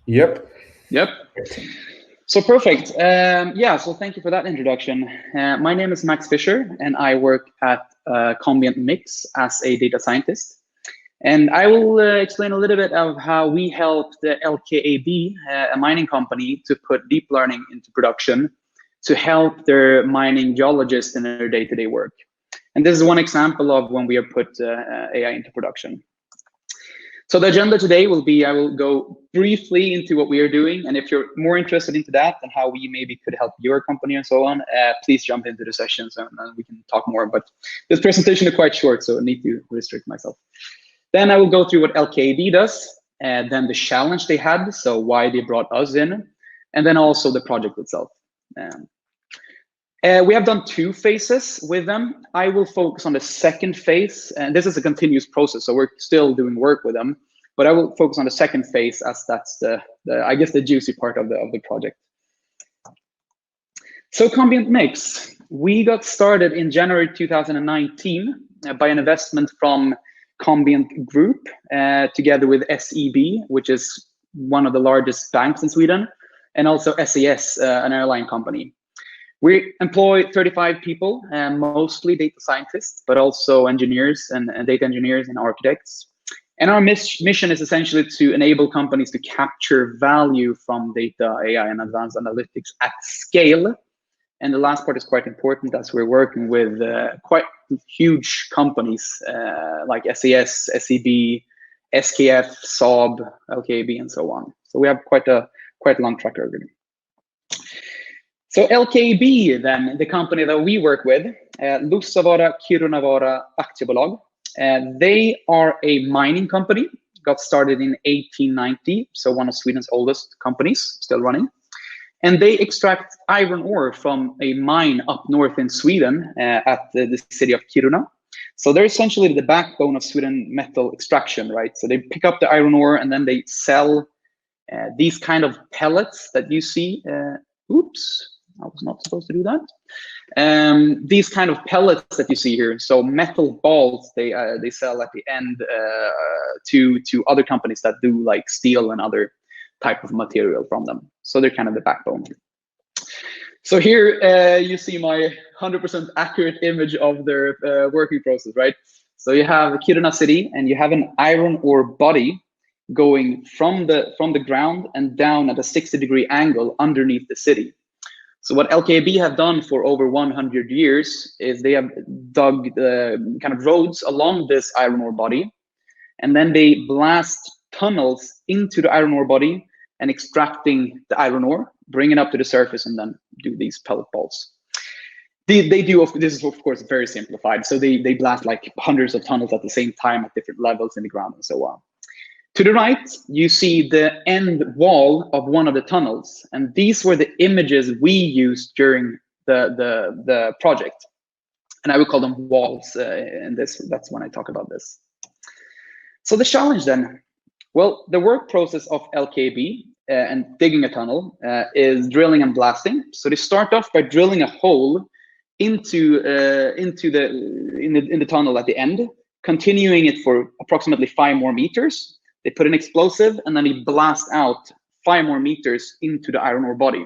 Yep. Yep. So perfect. Yeah, so thank you for that introduction. My name is Max Fischer, and I work at Combient Mix as a data scientist. And I will explain a little bit of how we helped the LKAB, a mining company, to put deep learning into production to help their mining geologists in their day-to-day work. And this is one example of when we have put AI into production. So the agenda today will be, I will go briefly into what we are doing. And if you're more interested into that and how we maybe could help your company and so on, please jump into the sessions and we can talk more. But this presentation is quite short, so I need to restrict myself. Then I will go through what LKAB does, and then the challenge they had, so why they brought us in, and then also the project itself. We have done 2 phases with them. I will focus on the second phase, and this is a continuous process, so we're still doing work with them. But I will focus on the second phase, as that's the I guess the juicy part of the project. So Combient Mix, we got started in January 2019 by an investment from Combient Group, together with SEB, which is one of the largest banks in Sweden, and also SAS, an airline company. We employ 35 people, mostly data scientists, but also engineers and data engineers and architects. And our mission is essentially to enable companies to capture value from data, AI, and advanced analytics at scale. And the last part is quite important, as we're working with quite huge companies like SAS, SEB, SKF, Saab, LKAB, and so on. So we have quite a long track record. So LKAB, then, the company that we work with, Lussavaara Kirunavaara Aktiebolag, they are a mining company, got started in 1890, so one of Sweden's oldest companies, still running. And they extract iron ore from a mine up north in Sweden at the city of Kiruna. So they're essentially the backbone of Sweden metal extraction, right? So they pick up the iron ore and then they sell these kind of pellets that you see. Oops. I was not supposed to do that. These kind of pellets that you see here, so metal balls, they sell at the end to other companies that do like steel and other type of material from them. So they're kind of the backbone. So here you see my 100% accurate image of their working process, right? So you have Kiruna city, and you have an iron ore body going from the ground and down at a 60-degree angle underneath the city. So what LKAB have done for over 100 years is they have dug kind of roads along this iron ore body, and then they blast tunnels into the iron ore body and extracting the iron ore, bring it up to the surface, and then do these pellet balls. They do, this is of course very simplified, so they blast like hundreds of tunnels at the same time at different levels in the ground and so on. To the right, you see the end wall of one of the tunnels, and these were the images we used during the project. And I would call them walls in this. That's when I talk about this. So the challenge then, well, the work process of LKAB and digging a tunnel is drilling and blasting. So they start off by drilling a hole into the tunnel at the end, continuing it for approximately 5 more meters. They put an explosive and then they blast out 5 more meters into the iron ore body.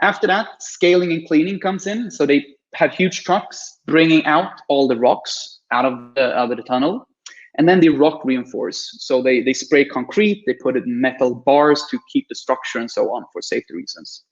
After that, scaling and cleaning comes in. So they have huge trucks bringing out all the rocks out of the tunnel. And then they rock reinforce. So they spray concrete, they put it in metal bars to keep the structure and so on for safety reasons.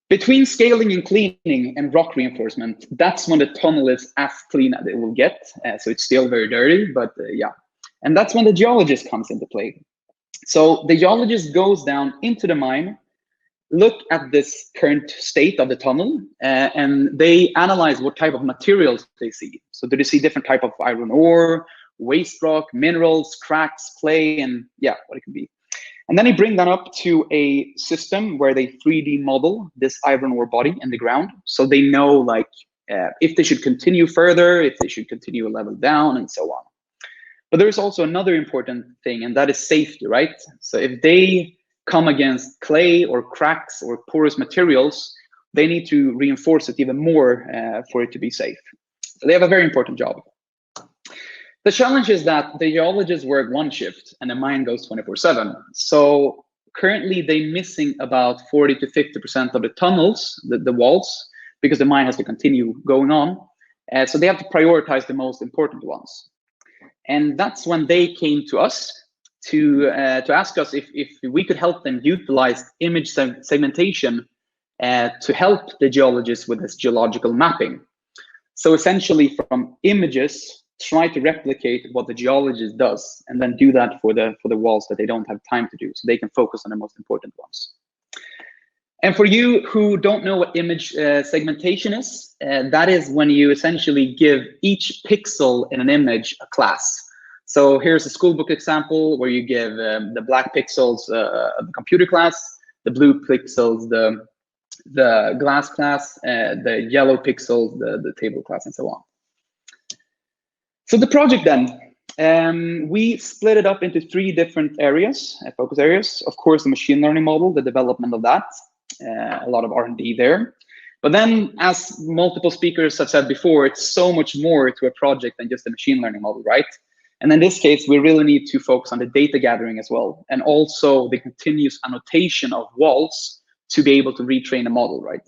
Between scaling and cleaning and rock reinforcement, that's when the tunnel is as clean as it will get. So it's still very dirty, but yeah. And that's when the geologist comes into play. So the geologist goes down into the mine, look at this current state of the tunnel, and they analyze what type of materials they see. So do they see different type of iron ore, waste rock, minerals, cracks, clay, and yeah, what it can be. And then they bring that up to a system where they 3D model this iron ore body in the ground. So they know like if they should continue further, if they should continue a level down, and so on. But there's also another important thing, and that is safety, right? So if they come against clay or cracks or porous materials, they need to reinforce it even more for it to be safe. So they have a very important job. The challenge is that the geologists work one shift and the mine goes 24/7. So currently they're missing about 40 to 50% of the tunnels, the walls, because the mine has to continue going on. So they have to prioritize the most important ones. And that's when they came to us to ask us if we could help them utilize image segmentation to help the geologists with this geological mapping. So essentially from images, try to replicate what the geologist does, and then do that for the walls that they don't have time to do, so they can focus on the most important ones. And for you who don't know what image segmentation is, that is when you essentially give each pixel in an image a class. So here's a school book example where you give the black pixels the computer class, the blue pixels the glass class, the yellow pixels the table class, and so on. So the project then, we split it up into 3 different areas, focus areas. Of course, the machine learning model, the development of that, a lot of R&D there. But then, as multiple speakers have said before, it's so much more to a project than just a machine learning model, right? And in this case, we really need to focus on the data gathering as well, and also the continuous annotation of walls to be able to retrain a model, right?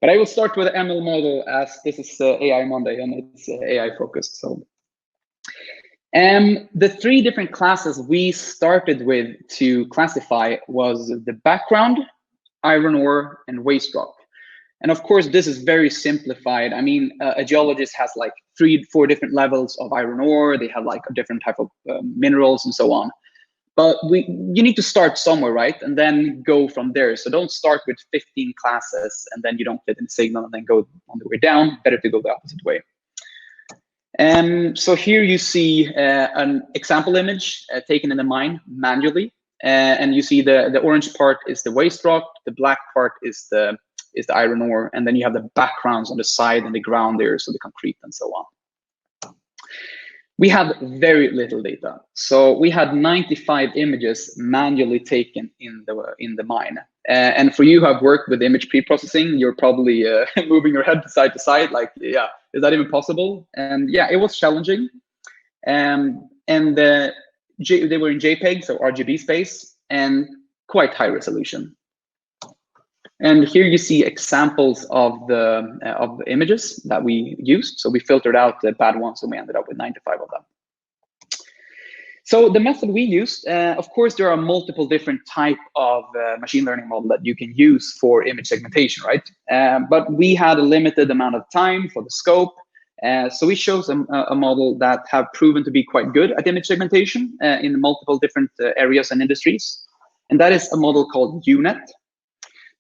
But I will start with the ML model, as this is AI Monday and it's AI focused. So, the 3 different classes we started with to classify was the background, iron ore, and waste rock. And of course, this is very simplified. I mean, a geologist has like 3-4 different levels of iron ore. They have like a different type of minerals and so on. But you need to start somewhere, right? And then go from there. So don't start with 15 classes and then you don't fit in the signal and then go on the way down. Better to go the opposite way. So here you see an example image taken in the mine manually. And you see the orange part is the waste rock, the black part is the iron ore, and then you have the backgrounds on the side and the ground there, so the concrete and so on. We had very little data, so we had 95 images manually taken in the mine. And for you who have worked with image pre-processing, you're probably moving your head side to side, like, yeah, is that even possible? And yeah, it was challenging. And they were in JPEG, so RGB space, and quite high resolution. And here you see examples of the images that we used. So we filtered out the bad ones and we ended up with 95 of them. So the method we used, of course, there are multiple different type of machine learning model that you can use for image segmentation, right? But we had a limited amount of time for the scope. So we chose a model that have proven to be quite good at image segmentation in multiple different areas and industries. And that is a model called UNet.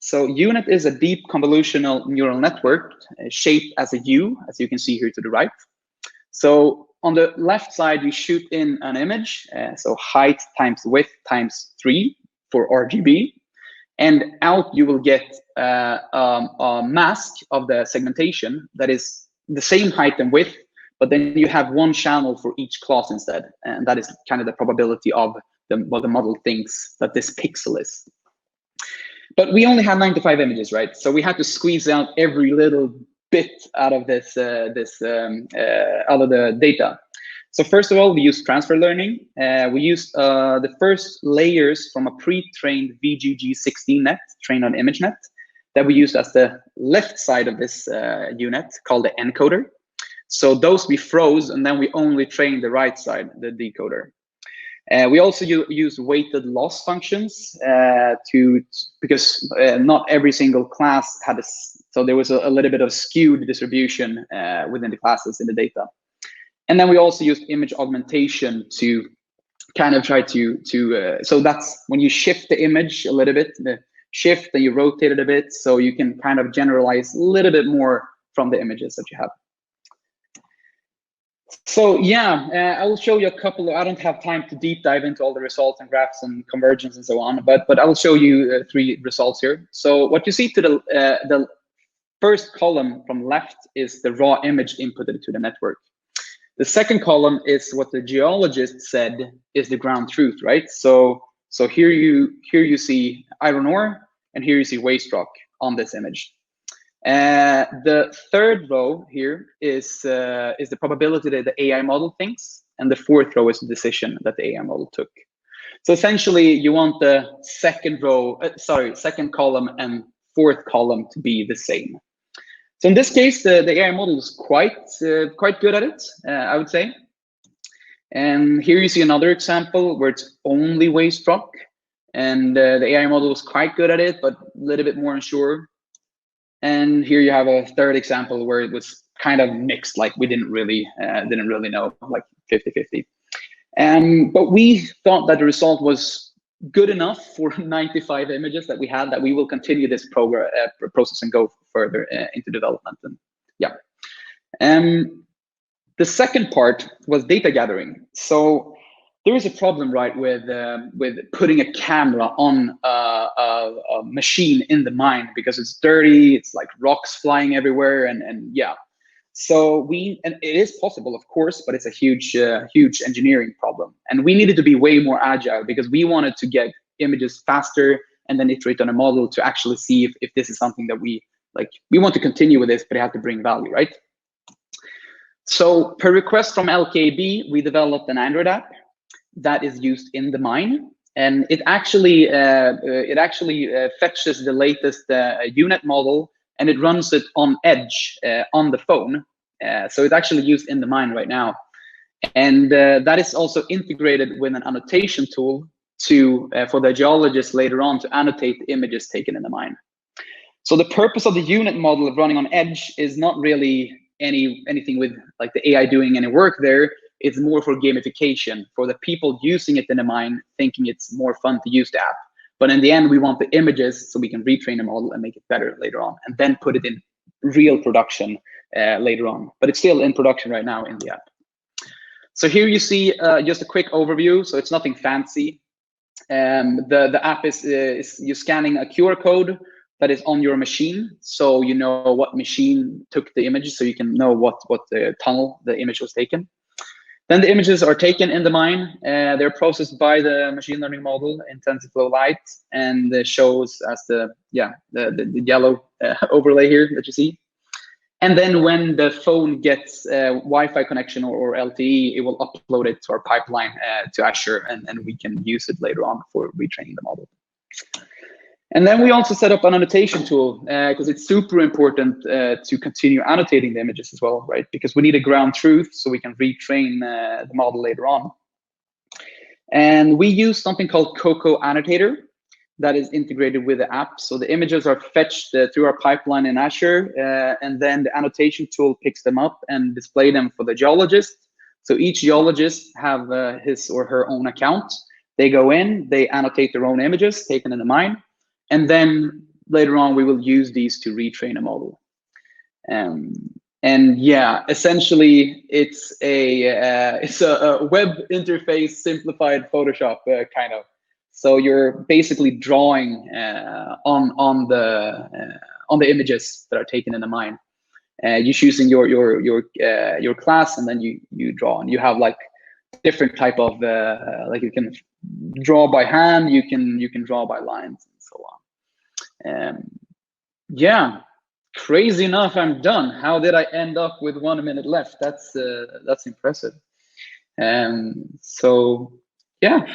So UNet is a deep convolutional neural network shaped as a U, as you can see here to the right. So on the left side, you shoot in an image, so height times width times 3 for RGB. And out you will get a mask of the segmentation that is the same height and width, but then you have one channel for each class instead. And that is kind of the probability of what the model thinks that this pixel is. But we only had 95 images, right? So we had to squeeze out every little bit out of this, out of the data. So first of all, we used transfer learning. We used the first layers from a pre-trained VGG16 net trained on ImageNet that we used as the left side of this unit called the encoder. So those we froze, and then we only trained the right side, the decoder. We also use weighted loss functions because not every single class had a, so there was a little bit of skewed distribution within the classes in the data. And then we also used image augmentation to kind of try to so that's when you shift the image a little bit, the shift and you rotate it a bit, so you can kind of generalize a little bit more from the images that you have. So yeah, I will show you a couple of, I don't have time to deep dive into all the results and graphs and convergence and so on, but I will show you 3 results here. So what you see to the first column from left is the raw image inputted to the network. The second column is what the geologist said is the ground truth, right? So here you see iron ore, and here you see waste rock on this image. The third row here is the probability that the AI model thinks, and the fourth row is the decision that the AI model took. So essentially, you want the second column and fourth column to be the same. So in this case, the AI model is quite good at it, I would say. And here you see another example where it's only waist rock, and the AI model was quite good at it, but a little bit more unsure. And here you have a third example where it was kind of mixed, like we didn't really know, like 50-50. But we thought that the result was good enough for 95 images that we had, that we will continue this process and go further into development. And yeah. The second part was data gathering. So there is a problem, right, with putting a camera on a machine in the mine, because it's dirty, it's like rocks flying everywhere, and yeah. So and it is possible, of course, but it's a huge engineering problem. And we needed to be way more agile, because we wanted to get images faster and then iterate on a model to actually see if this is something that we want to continue with this, but it had to bring value, right? So per request from LKAB, we developed an Android app that is used in the mine, and it actually fetches the latest UNet model, and it runs it on Edge on the phone. So it's actually used in the mine right now, and that is also integrated with an annotation tool for the geologists later on to annotate the images taken in the mine. So the purpose of the UNet model of running on Edge is not really anything with like the AI doing any work there. It's more for gamification, for the people using it in the mine, thinking it's more fun to use the app. But in the end, we want the images so we can retrain the model and make it better later on, and then put it in real production later on. But it's still in production right now in the app. So here you see just a quick overview. So it's nothing fancy. The app is you're scanning a QR code that is on your machine, so you know what machine took the image, so you can know what the tunnel the image was taken. Then the images are taken in the mine. They're processed by the machine learning model in TensorFlow Lite, and shows as the yellow overlay here that you see. And then when the phone gets Wi-Fi connection or LTE, it will upload it to our pipeline to Azure, and we can use it later on for retraining the model. And then we also set up an annotation tool, because it's super important to continue annotating the images as well, right? Because we need a ground truth so we can retrain the model later on. And we use something called Coco Annotator that is integrated with the app. So the images are fetched through our pipeline in Azure, and then the annotation tool picks them up and display them for the geologist. So each geologist have his or her own account. They go in, they annotate their own images taken in the mine. And then later on, we will use these to retrain a model. And yeah, essentially, it's a web interface simplified Photoshop kind of. So you're basically drawing on the images that are taken in the mine. You're choosing your class, and then you draw, and you have like different type of like you can draw by hand, you can draw by lines, and so on. Yeah, crazy enough, I'm done. How did I end up with 1 minute left? That's impressive. So yeah,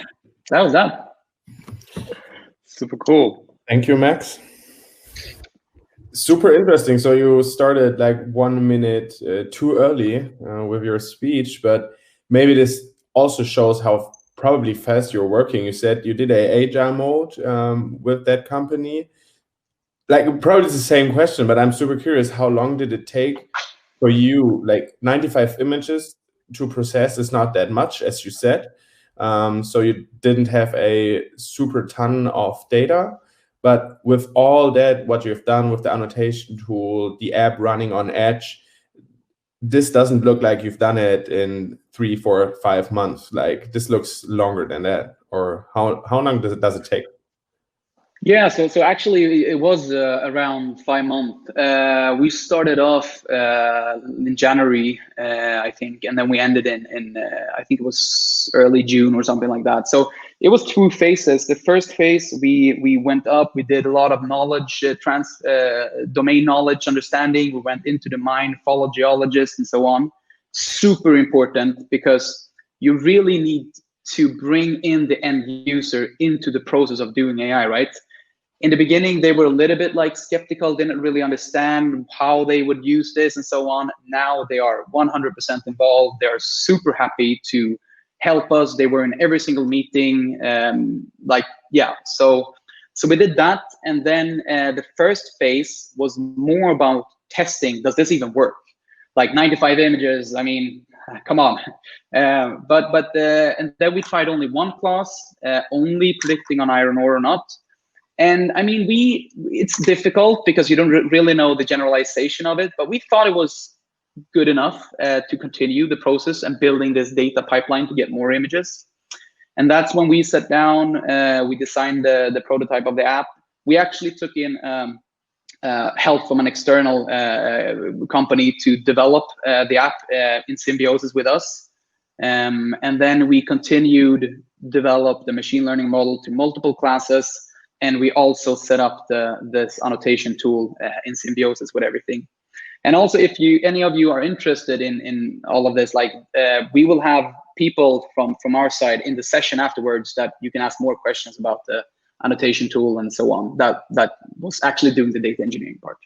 that was that. Super cool. Thank you, Max. Super interesting. So you started like 1 minute too early with your speech, but maybe this also shows how probably fast you're working. You said you did a agile mode with that company. Like, probably it's the same question, but I'm super curious. How long did it take for you? Like 95 images to process is not that much, as you said. So you didn't have a super ton of data, but with all that, what you've done with the annotation tool, the app running on Edge, this doesn't look like you've done it in 3, 4, 5 months. Like, this looks longer than that. Or how long does it take? Yeah, so actually it was around 5 months. We started off in January, I think, and then we ended in I think it was early June or something like that. So it was 2 phases. The first phase, we went up, we did a lot of knowledge, domain knowledge understanding. We went into the mine, followed geologists and so on. Super important, because you really need to bring in the end user into the process of doing AI, right? In the beginning, they were a little bit like skeptical, didn't really understand how they would use this and so on. Now they are 100% involved. They are super happy to help us. They were in every single meeting. So we did that. And then the first phase was more about testing. Does this even work? Like 95 images, I mean, come on. And then we tried only 1 class, only predicting on iron ore or not. And I mean, it's difficult because you don't really know the generalization of it, but we thought it was good enough to continue the process and building this data pipeline to get more images. And that's when we sat down, we designed the prototype of the app. We actually took in help from an external company to develop the app in symbiosis with us. And then we continued develop the machine learning model to multiple classes. And we also set up this annotation tool in symbiosis with everything. And also, if any of you are interested in all of this, like we will have people from our side in the session afterwards that you can ask more questions about the annotation tool and so on. That was actually doing the data engineering part.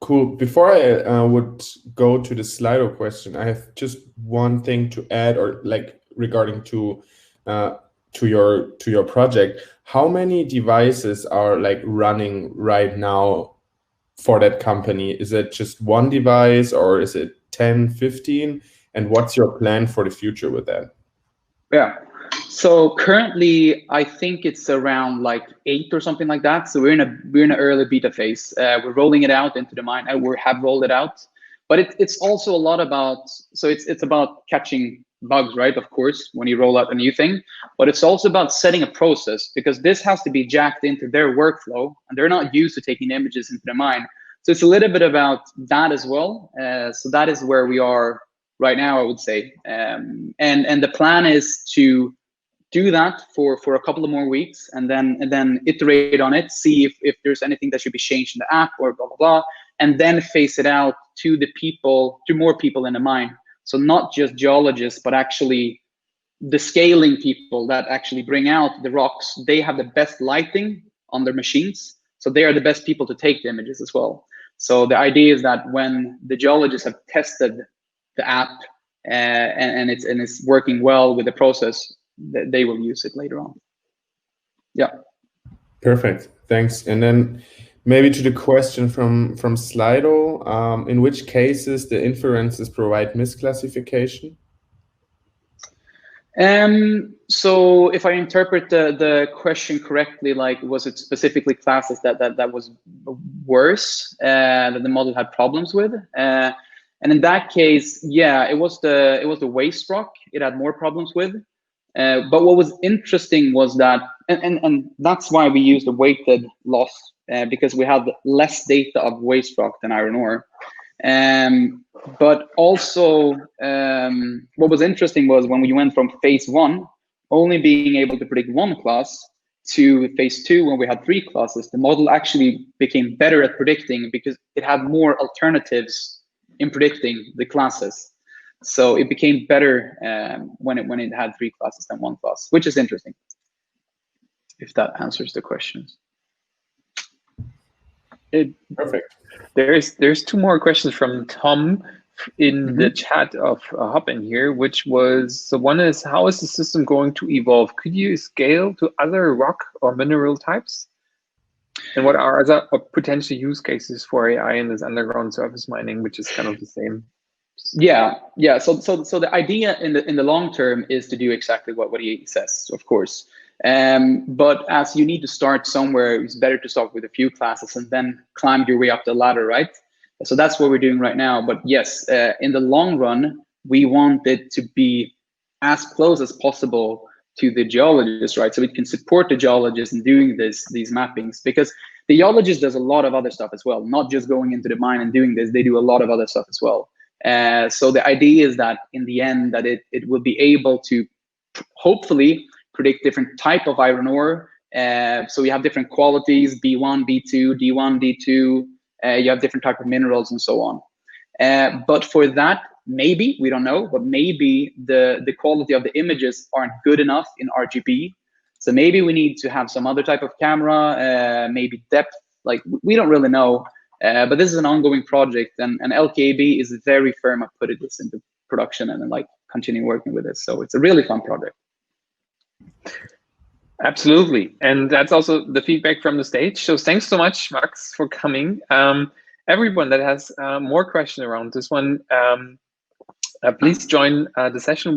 Cool. Before I would go to the Slido question, I have just one thing to add, or like regarding to your project. How many devices are like running right now for that company? Is it just 1 device, or is it 10, 15? And what's your plan for the future with that? Yeah. So currently, I think it's around like 8 or something like that. So we're in an early beta phase. We're rolling it out into the mine. We have rolled it out, but it's also a lot about. So it's about catching bugs, right? Of course, when you roll out a new thing, but it's also about setting a process, because this has to be jacked into their workflow, and they're not used to taking images into the mine. So it's a little bit about that as well. So that is where we are right now, I would say. And the plan is to do that for a couple of more weeks, and then iterate on it, see if there's anything that should be changed in the app or blah blah blah, and then phase it out to more people in the mine. So not just geologists, but actually the scaling people that actually bring out the rocks. They have the best lighting on their machines, so they are the best people to take the images as well. So the idea is that when the geologists have tested the app and it's working well with the process, they will use it later on. Yeah. Perfect. Thanks. And then maybe to the question from Slido, in which cases the inferences provide misclassification? So if I interpret the question correctly, like, was it specifically classes that was worse, that the model had problems with? And in that case, yeah, it was the waste rock it had more problems with. But what was interesting was that, and that's why we used a weighted loss, because we had less data of waste rock than iron ore. But also, what was interesting was when we went from phase 1, only being able to predict 1 class, to phase 2, when we had 3 classes, the model actually became better at predicting because it had more alternatives in predicting the classes. So it became better when it had 3 classes than 1 class, which is interesting, if that answers the questions. Perfect. There's 2 more questions from Tom in the chat of Hopin here, which was, so one is, how is the system going to evolve? Could you scale to other rock or mineral types? And what are other potential use cases for AI in this underground surface mining, which is kind of the same? Yeah. So the idea in the long term is to do exactly what he says, of course. But as you need to start somewhere, it's better to start with a few classes and then climb your way up the ladder, right? So that's what we're doing right now. But yes, in the long run, we want it to be as close as possible to the geologist, right? So it can support the geologist in doing these mappings, because the geologist does a lot of other stuff as well, not just going into the mine and doing this. They do a lot of other stuff as well. So the idea is that in the end, that it will be able to hopefully predict different type of iron ore. So you have different qualities, B1, B2, D1, D2. You have different type of minerals and so on. But for that, maybe, we don't know, but maybe the quality of the images aren't good enough in RGB. So maybe we need to have some other type of camera, maybe depth, like we don't really know. But this is an ongoing project, and LKAB is very firm at putting this into production and like continue working with it. So it's a really fun project. Absolutely. And that's also the feedback from the stage. So thanks so much, Max, for coming. Everyone that has more questions around this one, please join the session.